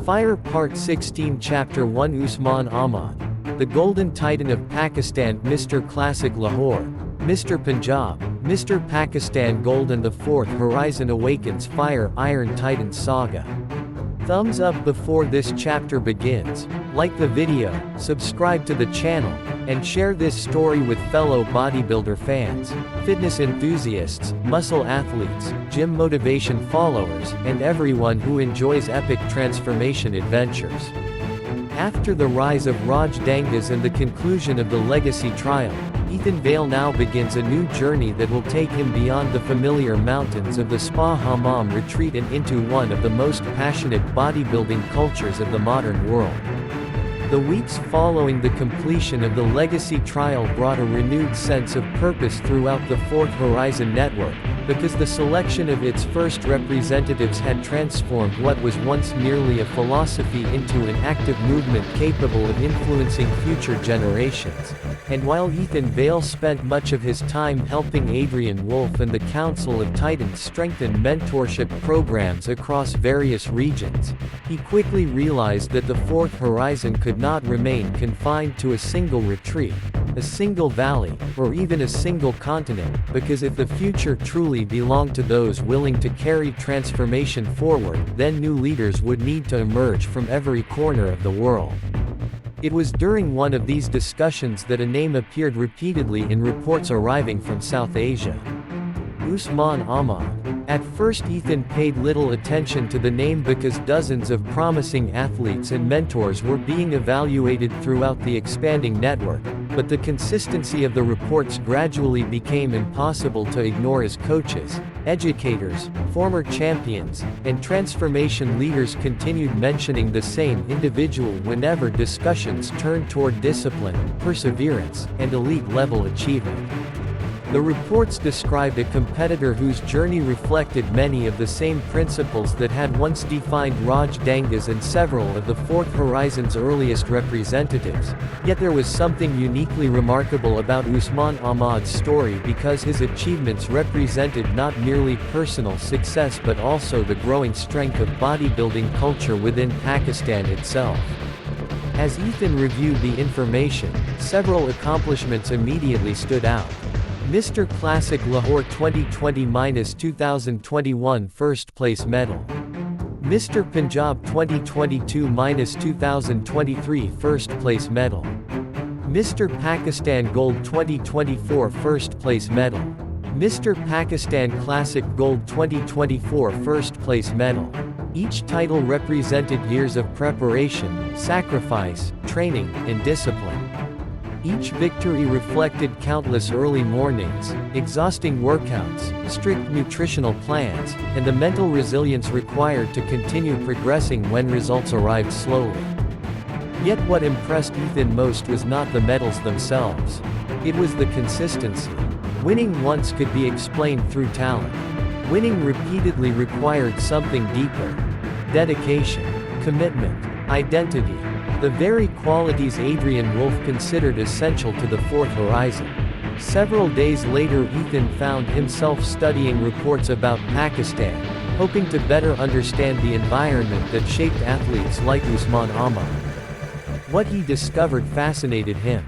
Fire Part 16 Chapter 1 Usman Ahmad, the Golden Titan of Pakistan, Mr. Classic Lahore, Mr. Punjab, Mr. Pakistan Gold, and the Fourth Horizon Awakens Fire Iron Titans Saga. Thumbs up before this chapter begins, like the video, subscribe to the channel, and share this story with fellow bodybuilder fans, fitness enthusiasts, muscle athletes, gym motivation followers, and everyone who enjoys epic transformation adventures. After the rise of Raj Dangas and the conclusion of the legacy trial, Ethan Vale now begins a new journey that will take him beyond the familiar mountains of the Spa Hammam retreat and into one of the most passionate bodybuilding cultures of the modern world. The weeks following the completion of the legacy trial brought a renewed sense of purpose throughout the Fourth Horizon network, because the selection of its first representatives had transformed what was once merely a philosophy into an active movement capable of influencing future generations. And while Ethan Vale spent much of his time helping Adrian Wolf and the Council of Titans strengthen mentorship programs across various regions, he quickly realized that the Fourth Horizon could not remain confined to a single retreat, a single valley, or even a single continent, because if the future truly belonged to those willing to carry transformation forward, then new leaders would need to emerge from every corner of the world. It was during one of these discussions that a name appeared repeatedly in reports arriving from South Asia: Usman Ahmad. At first Ethan paid little attention to the name because dozens of promising athletes and mentors were being evaluated throughout the expanding network, but the consistency of the reports gradually became impossible to ignore as coaches, educators, former champions, and transformation leaders continued mentioning the same individual whenever discussions turned toward discipline, perseverance, and elite-level achievement. The reports described a competitor whose journey reflected many of the same principles that had once defined Raj Dangas and several of the Fourth Horizon's earliest representatives, yet there was something uniquely remarkable about Usman Ahmad's story because his achievements represented not merely personal success but also the growing strength of bodybuilding culture within Pakistan itself. As Ethan reviewed the information, several accomplishments immediately stood out. Mr. Classic Lahore 2020-2021 First Place Medal. Mr. Punjab 2022-2023 First Place Medal. Mr. Pakistan Gold 2024 First Place Medal. Mr. Pakistan Classic Gold 2024 First Place Medal. Each title represented years of preparation, sacrifice, training, and discipline. Each victory reflected countless early mornings, exhausting workouts, strict nutritional plans, and the mental resilience required to continue progressing when results arrived slowly. Yet what impressed Ethan most was not the medals themselves. It was the consistency. Winning once could be explained through talent. Winning repeatedly required something deeper: dedication, commitment, identity. The very qualities Adrian Wolf considered essential to the Fourth Horizon. Several days later Ethan found himself studying reports about Pakistan, hoping to better understand the environment that shaped athletes like Usman Ahmad. What he discovered fascinated him.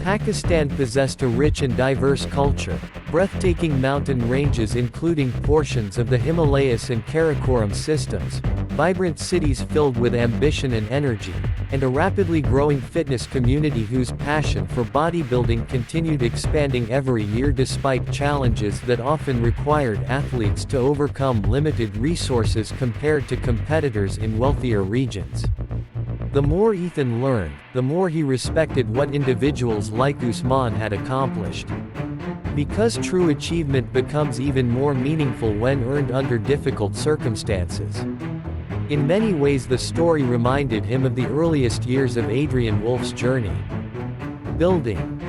Pakistan possessed a rich and diverse culture, breathtaking mountain ranges including portions of the Himalayas and Karakoram systems, vibrant cities filled with ambition and energy, and a rapidly growing fitness community whose passion for bodybuilding continued expanding every year despite challenges that often required athletes to overcome limited resources compared to competitors in wealthier regions. The more Ethan learned, the more he respected what individuals like Usman had accomplished. Because true achievement becomes even more meaningful when earned under difficult circumstances. In many ways the story reminded him of the earliest years of Adrian Wolf's journey. Building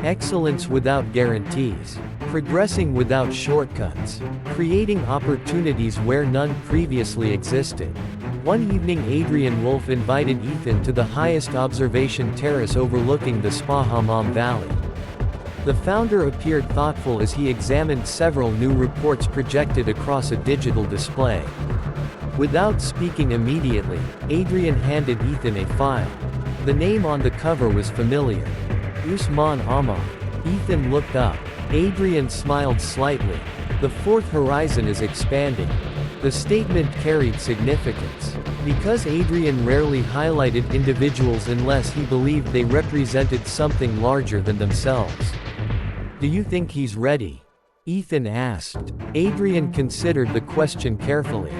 excellence without guarantees. Progressing without shortcuts. Creating opportunities where none previously existed. One evening Adrian Wolf invited Ethan to the highest observation terrace overlooking the Spa Hammam Valley. The founder appeared thoughtful as he examined several new reports projected across a digital display. Without speaking immediately, Adrian handed Ethan a file. The name on the cover was familiar. Usman Ahmad. Ethan looked up. Adrian smiled slightly. The fourth horizon is expanding. The statement carried significance. Because Adrian rarely highlighted individuals unless he believed they represented something larger than themselves. Do you think he's ready? Ethan asked. Adrian considered the question carefully.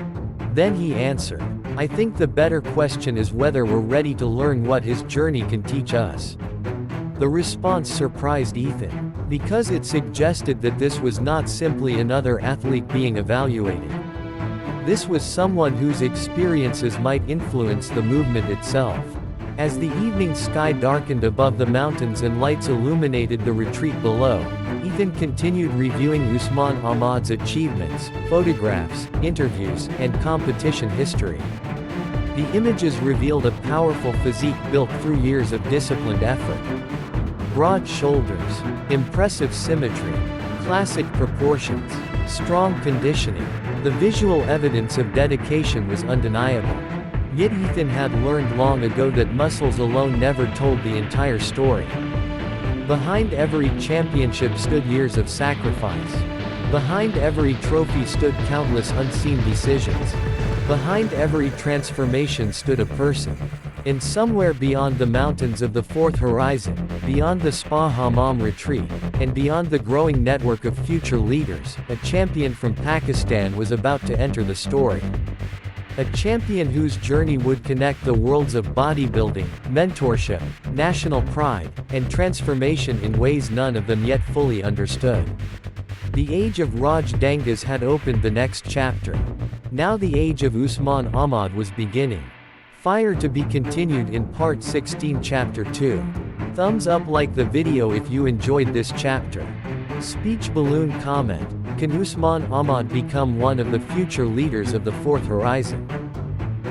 Then he answered, I think the better question is whether we're ready to learn what his journey can teach us. The response surprised Ethan, because it suggested that this was not simply another athlete being evaluated. This was someone whose experiences might influence the movement itself. As the evening sky darkened above the mountains and lights illuminated the retreat below, Ethan continued reviewing Usman Ahmad's achievements, photographs, interviews, and competition history. The images revealed a powerful physique built through years of disciplined effort. Broad shoulders, impressive symmetry, classic proportions, strong conditioning. The visual evidence of dedication was undeniable. Yet Ethan had learned long ago that muscles alone never told the entire story. Behind every championship stood years of sacrifice. Behind every trophy stood countless unseen decisions. Behind every transformation stood a person. And somewhere beyond the mountains of the fourth horizon, beyond the Spa Hammam retreat, and beyond the growing network of future leaders, a champion from Pakistan was about to enter the story. A champion whose journey would connect the worlds of bodybuilding, mentorship, national pride, and transformation in ways none of them yet fully understood. The age of Raj Dangas had opened the next chapter. Now the age of Usman Ahmad was beginning. Fire to be continued in Part 16 Chapter 2. Thumbs up, like the video if you enjoyed this chapter. Speech balloon comment. Can Usman Ahmad become one of the future leaders of the fourth horizon?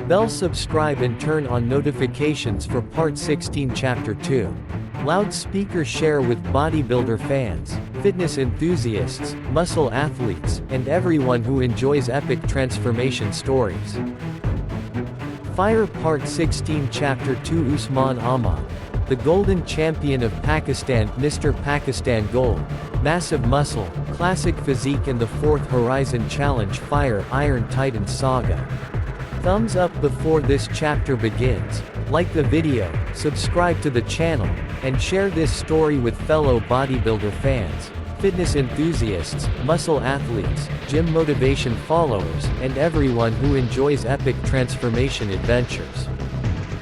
Bell subscribe and turn on notifications for Part 16 Chapter 2. Loudspeaker share with bodybuilder fans, fitness enthusiasts, muscle athletes, and everyone who enjoys epic transformation stories. Fire Part 16 Chapter 2 Usman Ahmad. The Golden Champion of Pakistan, Mr. Pakistan Gold. Massive muscle, classic physique and the Fourth Horizon Challenge. Fire Iron Titans Saga. Thumbs up before this chapter begins, like the video, subscribe to the channel, and share this story with fellow bodybuilder fans, fitness enthusiasts, muscle athletes, gym motivation followers, and everyone who enjoys epic transformation adventures.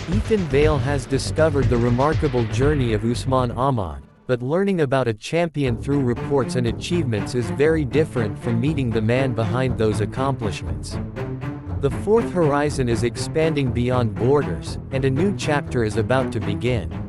Ethan Vale has discovered the remarkable journey of Usman Ahmad, but learning about a champion through reports and achievements is very different from meeting the man behind those accomplishments. The fourth horizon is expanding beyond borders, and a new chapter is about to begin.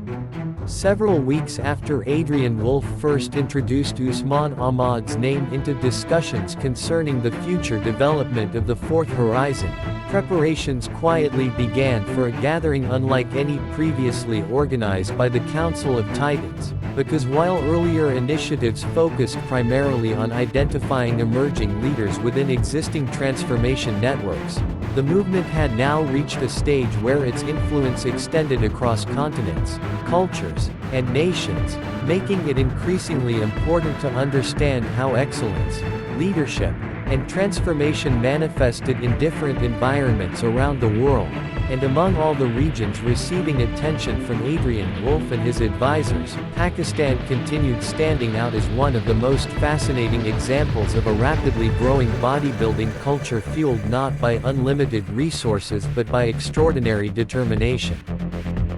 Several weeks after Adrian Wolf first introduced Usman Ahmad's name into discussions concerning the future development of the fourth horizon, preparations quietly began for a gathering unlike any previously organized by the Council of Titans, because while earlier initiatives focused primarily on identifying emerging leaders within existing transformation networks, the movement had now reached a stage where its influence extended across continents, cultures, and nations, making it increasingly important to understand how excellence, leadership, and transformation manifested in different environments around the world, and among all the regions receiving attention from Adrian Wolf and his advisors, Pakistan continued standing out as one of the most fascinating examples of a rapidly growing bodybuilding culture fueled not by unlimited resources but by extraordinary determination.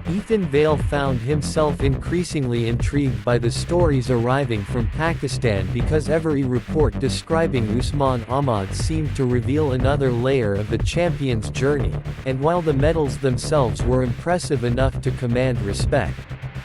Ethan Vale found himself increasingly intrigued by the stories arriving from Pakistan because every report describing Usman Ahmad seemed to reveal another layer of the champion's journey, and while the medals themselves were impressive enough to command respect,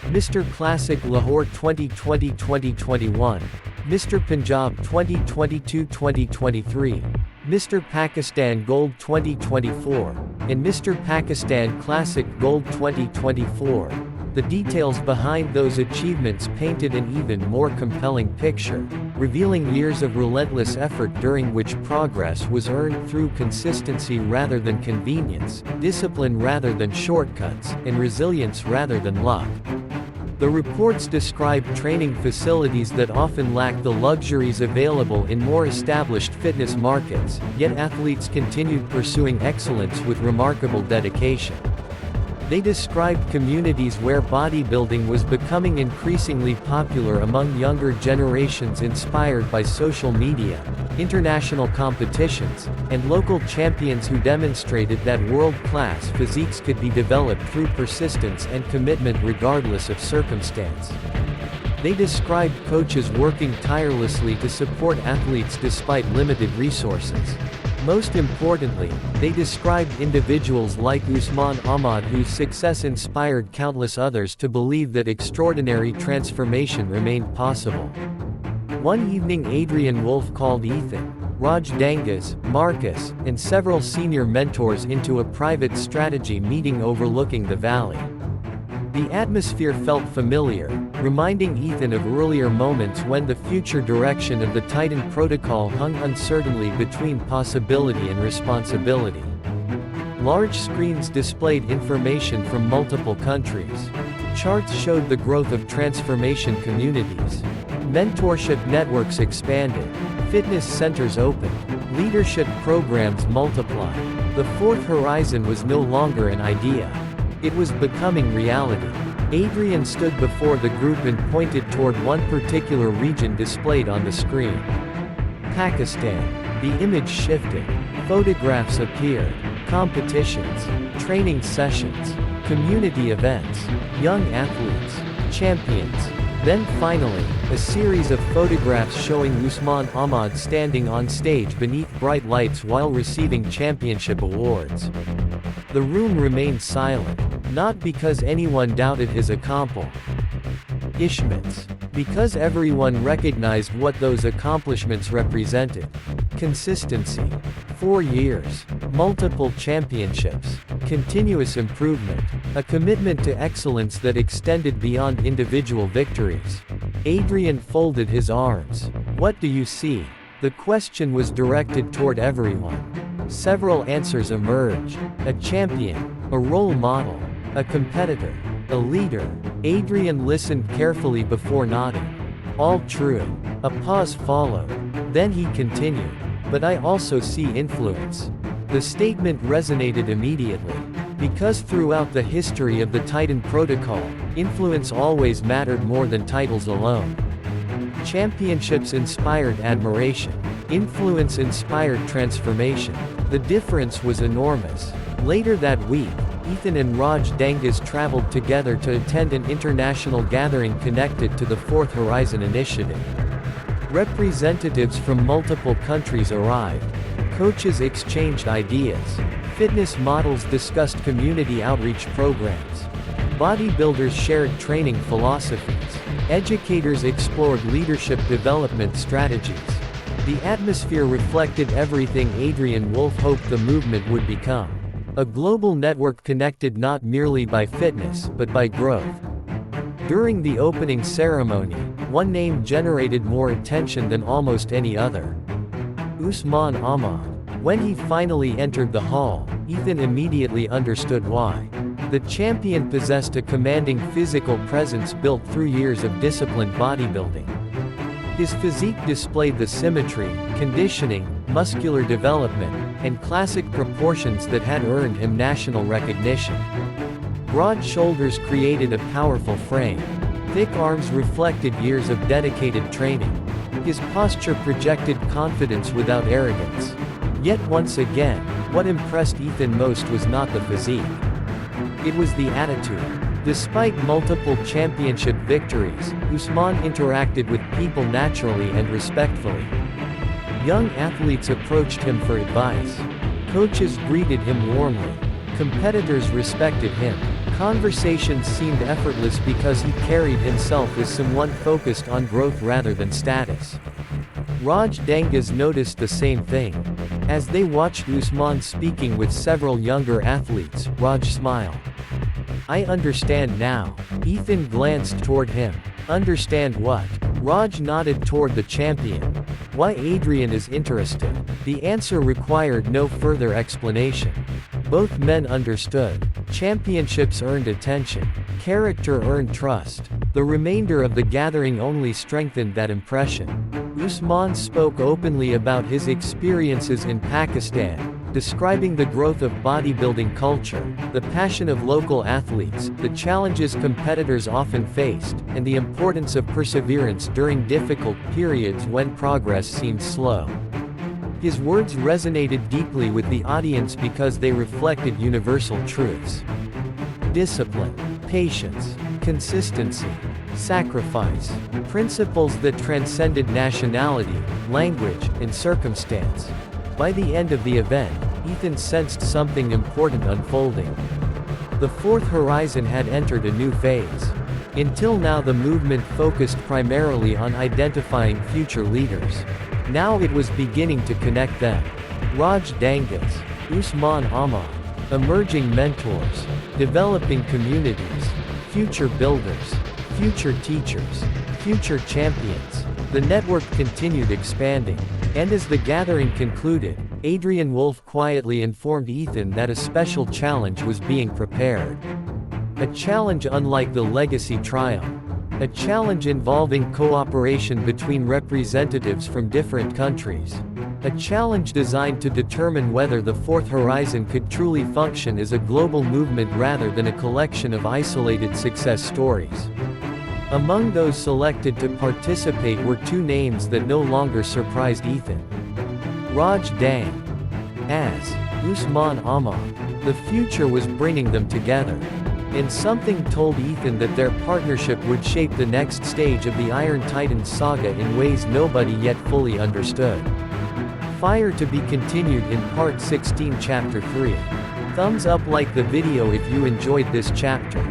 Mr. Classic Lahore 2020-2021, Mr. Punjab 2022-2023, Mr. Pakistan Gold 2024, and Mr. Pakistan Classic Gold 2024. The details behind those achievements painted an even more compelling picture, revealing years of relentless effort during which progress was earned through consistency rather than convenience, discipline rather than shortcuts, and resilience rather than luck. The reports describe training facilities that often lack the luxuries available in more established fitness markets, yet athletes continued pursuing excellence with remarkable dedication. They described communities where bodybuilding was becoming increasingly popular among younger generations, inspired by social media, international competitions, and local champions who demonstrated that world-class physiques could be developed through persistence and commitment regardless of circumstance. They described coaches working tirelessly to support athletes despite limited resources. Most importantly, they described individuals like Usman Ahmad whose success inspired countless others to believe that extraordinary transformation remained possible. One evening Adrian Wolf called Ethan, Raj Dangas, Marcus, and several senior mentors into a private strategy meeting overlooking the Vale. The atmosphere felt familiar, reminding Ethan of earlier moments when the future direction of the Titan protocol hung uncertainly between possibility and responsibility. Large screens displayed information from multiple countries. Charts showed the growth of transformation communities. Mentorship networks expanded. Fitness centers opened. Leadership programs multiplied. The fourth horizon was no longer an idea. It was becoming reality. Adrian stood before the group and pointed toward one particular region displayed on the screen. Pakistan. The image shifted. Photographs appeared. Competitions. Training sessions. Community events. Young athletes. Champions. Then finally, a series of photographs showing Usman Ahmad standing on stage beneath bright lights while receiving championship awards. The room remained silent, not because anyone doubted his accomplishments, because everyone recognized what those accomplishments represented. Consistency. 4 years. Multiple championships. Continuous improvement. A commitment to excellence that extended beyond individual victories. Adrian folded his arms. What do you see? The question was directed toward everyone. Several answers emerged. A champion. A role model. A competitor. A leader. Adrian listened carefully before nodding. All true. A pause followed. Then he continued. But I also see influence. The statement resonated immediately. Because throughout the history of the Titan Protocol, influence always mattered more than titles alone. Championships inspired admiration. Influence inspired transformation. The difference was enormous. Later that week, Ethan and Raj Dangas traveled together to attend an international gathering connected to the Fourth Horizon Initiative. Representatives from multiple countries arrived. Coaches exchanged ideas. Fitness models discussed community outreach programs. Bodybuilders shared training philosophies. Educators explored leadership development strategies. The atmosphere reflected everything Adrian Wolf hoped the movement would become. A global network connected not merely by fitness, but by growth. During the opening ceremony, one name generated more attention than almost any other. Usman Ahmad. When he finally entered the hall, Ethan immediately understood why. The champion possessed a commanding physical presence built through years of disciplined bodybuilding. His physique displayed the symmetry, conditioning, muscular development, and classic proportions that had earned him national recognition. Broad shoulders created a powerful frame. Thick arms reflected years of dedicated training. His posture projected confidence without arrogance. Yet once again, what impressed Ethan most was not the physique. It was the attitude. Despite multiple championship victories, Usman interacted with people naturally and respectfully. Young athletes approached him for advice. Coaches greeted him warmly. Competitors respected him. Conversations seemed effortless because he carried himself as someone focused on growth rather than status. Raj Dangas noticed the same thing. As they watched Usman speaking with several younger athletes, Raj smiled. I understand now. Ethan glanced toward him. Understand what? Raj nodded toward the champion. Why Adrian is interested. The answer required no further explanation. Both men understood. Championships earned attention. Character earned trust. The remainder of the gathering only strengthened that impression. Usman spoke openly about his experiences in Pakistan, describing the growth of bodybuilding culture, the passion of local athletes, the challenges competitors often faced, and the importance of perseverance during difficult periods when progress seemed slow. His words resonated deeply with the audience because they reflected universal truths. Discipline, patience, consistency, sacrifice, principles that transcended nationality, language, and circumstance. By the end of the event, Ethan sensed something important unfolding. The fourth horizon had entered a new phase. Until now the movement focused primarily on identifying future leaders. Now it was beginning to connect them. Raj Dangas, Usman Ahmad, emerging mentors, developing communities, future builders, future teachers, future champions. The network continued expanding. And as the gathering concluded, Adrian Wolf quietly informed Ethan that a special challenge was being prepared. A challenge unlike the Legacy Trial. A challenge involving cooperation between representatives from different countries. A challenge designed to determine whether the Fourth Horizon could truly function as a global movement rather than a collection of isolated success stories. Among those selected to participate were two names that no longer surprised Ethan. Raj Dang. As Usman Ahmad. The future was bringing them together. And something told Ethan that their partnership would shape the next stage of the Iron Titans Saga in ways nobody yet fully understood. Fire to be continued in Part 16 Chapter 3. Thumbs up like the video if you enjoyed this chapter.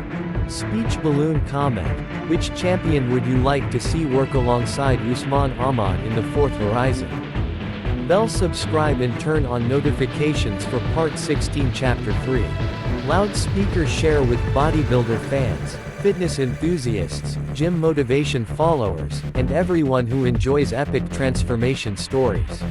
Speech balloon comment. Which champion would you like to see work alongside Usman Ahmad in the Fourth Horizon? Bell subscribe and turn on notifications for Part 16 Chapter 3. Loudspeaker share with bodybuilder fans, fitness enthusiasts, gym motivation followers, and everyone who enjoys epic transformation stories.